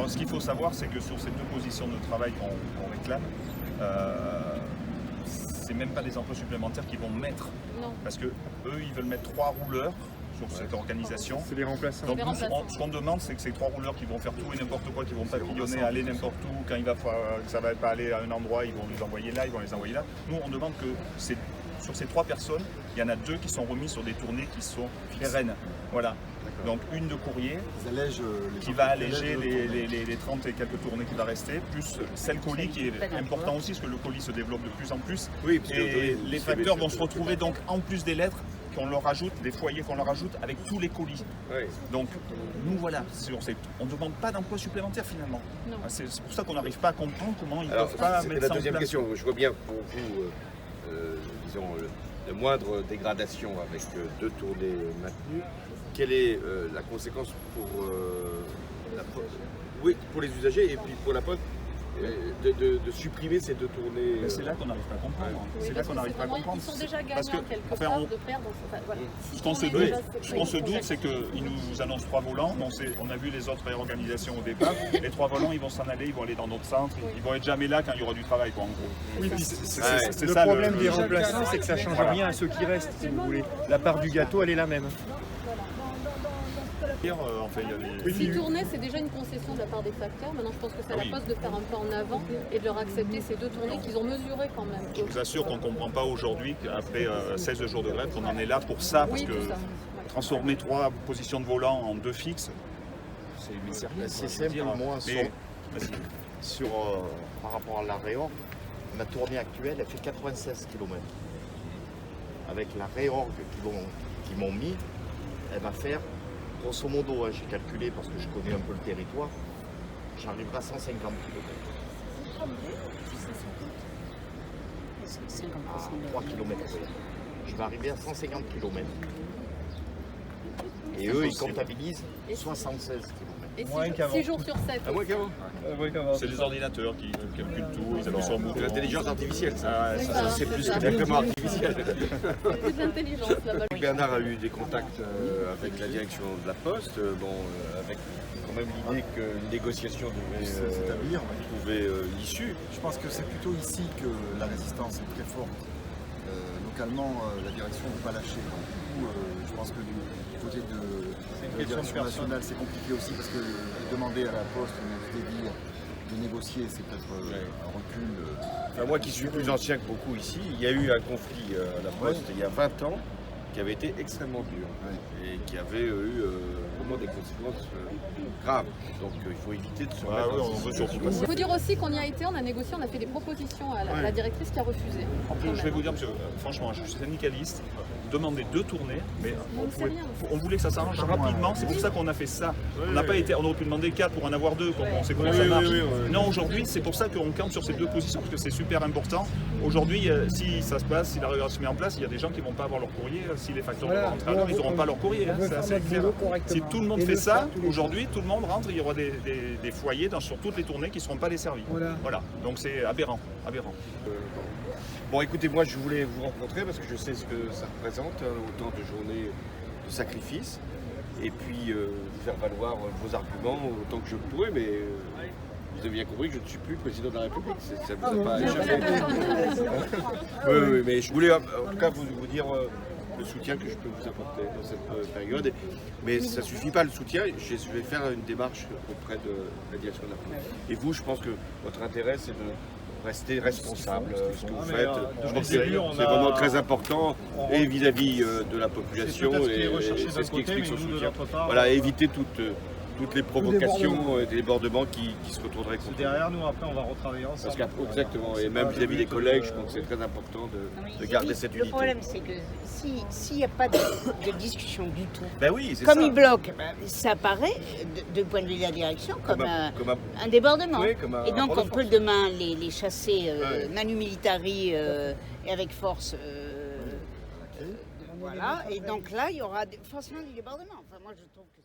Alors ce qu'il faut savoir, c'est que sur ces deux positions de travail qu'on réclame, c'est même pas des emplois supplémentaires qu'ils vont mettre. Non. Parce que eux, ils veulent mettre 3 rouleurs sur cette organisation. C'est des remplaçants. Donc nous, ce qu'on demande, c'est que ces 3 rouleurs qui vont faire tout et n'importe quoi, qui vont papillonner, aller n'importe où, quand ça va pas aller à un endroit, ils vont les envoyer là, ils vont les envoyer là. Nous, on demande que sur ces 3 personnes, il y en a 2 qui sont remis sur des tournées qui sont pérennes. Voilà. Donc une de courrier qui va alléger les 30 et quelques tournées qui va rester, plus celle colis qui est important aussi, parce que le colis se développe de plus en plus. Oui, parce et les facteurs vont se retrouver donc en plus des lettres qu'on leur ajoute, des foyers qu'on leur ajoute avec tous les colis. Oui. Donc nous voilà, on ne demande pas d'emploi supplémentaire finalement. C'est pour ça qu'on n'arrive pas à comprendre comment ils ne peuvent pas mettre ça en place. La deuxième question, je vois bien pour vous, disons, de moindre dégradation avec 2 tournées maintenues. Quelle est la conséquence pour les usagers et puis pour la Poste de supprimer ces 2 tournées? C'est là qu'on n'arrive pas à comprendre. Oui, c'est là qu'on n'arrive pas à comprendre. Ils sont déjà gagnants quelque part de perdre. Voilà. Ce qu'on se doute, c'est qu'ils nous annoncent 3 volants. On a vu les autres réorganisations au départ. Les 3 volants, ils vont s'en aller, ils vont aller dans d'autres centres. Ils vont être jamais là quand il y aura du travail, quoi, en gros. Oui, le problème des remplaçants, c'est que ça ne change rien à ceux qui restent, si vous voulez. La part du gâteau, elle est la même. En fait, il y a 6 tournées, c'est déjà une concession de la part des facteurs. Maintenant, je pense que c'est à la Poste de faire un pas en avant et de leur accepter ces 2 tournées qu'ils ont mesurées quand même. Je vous assure qu'on ne comprend pas aujourd'hui, qu'après 16 jours de grève, qu'on en est là pour ça. Parce que transformer 3 positions de volant en 2 fixes, c'est sérieux. C'est simple, moi, par rapport à la réorg, ma tournée actuelle, elle fait 96 km. Avec la réorg qu'ils m'ont mis, elle va faire, grosso modo, j'ai calculé parce que je connais un peu le territoire, j'arriverai à 150 km. À 3 km. Je vais arriver à 150 km. Et eux, ils comptabilisent 76 km. Et 6 jours sur 7. Moins qu'avant. C'est les ordinateurs qui calculent tout, ils appuient sur le bouton. C'est l'intelligence artificielle, ça. Ça, C'est plus que simplement artificiel. C'est plus d'intelligence là-bas. Bernard a eu des contacts avec la direction de la Poste, avec quand même l'idée qu'une négociation devait s'établir, trouver l'issue. Je pense que c'est plutôt ici que la résistance est très forte. Localement, la direction ne veut pas lâcher. Donc, du coup, je pense que du côté de la direction nationale, c'est compliqué aussi parce que demander à la Poste, de négocier, c'est peut-être un recul. Enfin, moi qui suis plus ancien que beaucoup ici, il y a eu un conflit à la Poste il y a 20 ans qui avait été extrêmement dur et qui avait eu vraiment des conséquences graves. Donc il faut éviter de se mettre Il faut dire aussi qu'on y a été, on a négocié, on a fait des propositions à la directrice qui a refusé. Je vais vous dire, monsieur, franchement, je suis syndicaliste, demander 2 tournées, mais on voulait que ça s'arrange rapidement, c'est pour ça qu'on a fait ça. On aurait pu demander 4 pour en avoir 2, comme on sait comment ça marche. Non, aujourd'hui, c'est pour ça qu'on campe sur ces 2 positions, parce que c'est super important. Aujourd'hui, si ça se passe, si la régulation se met en place, il y a des gens qui ne vont pas avoir leur courrier. Si les facteurs vont rentrer à l'heure, ils n'auront pas leur courrier. C'est assez clair. Si tout le monde fait ça, aujourd'hui, tout le monde rentre, il y aura des foyers sur toutes les tournées qui ne seront pas desservis. Voilà. Donc c'est aberrant. Bon, écoutez, moi je voulais vous rencontrer parce que je sais ce que ça représente, autant de journées de sacrifice, et puis vous faire valoir vos arguments autant que je pourrais, mais vous avez bien compris que je ne suis plus président de la République. Ça vous a pas échappé. Oui, mais je voulais en tout cas vous dire le soutien que je peux vous apporter dans cette période. Mais ça ne suffit pas le soutien, je vais faire une démarche auprès de la direction de la République. Et vous, je pense que votre intérêt, c'est de rester responsable, ce que vous faites. Je pense que c'est vraiment très important, et vis-à-vis de la population, et c'est ce qui explique son soutien. Voilà, éviter toutes les provocations et des débordements qui se retourneraient contre nous. Derrière nous, après, on va retravailler ensemble. Exactement, et même vis-à-vis des collègues, je pense que c'est très important de garder cette unité. Le problème, c'est que s'il n'y a pas de discussion du tout, comme il bloque, ça paraît, de point de vue de la direction, comme un débordement. Oui, et donc, on peut demain les chasser manu militari et avec force. Voilà, et donc là, il y aura forcément du débordement. Enfin, moi, je trouve que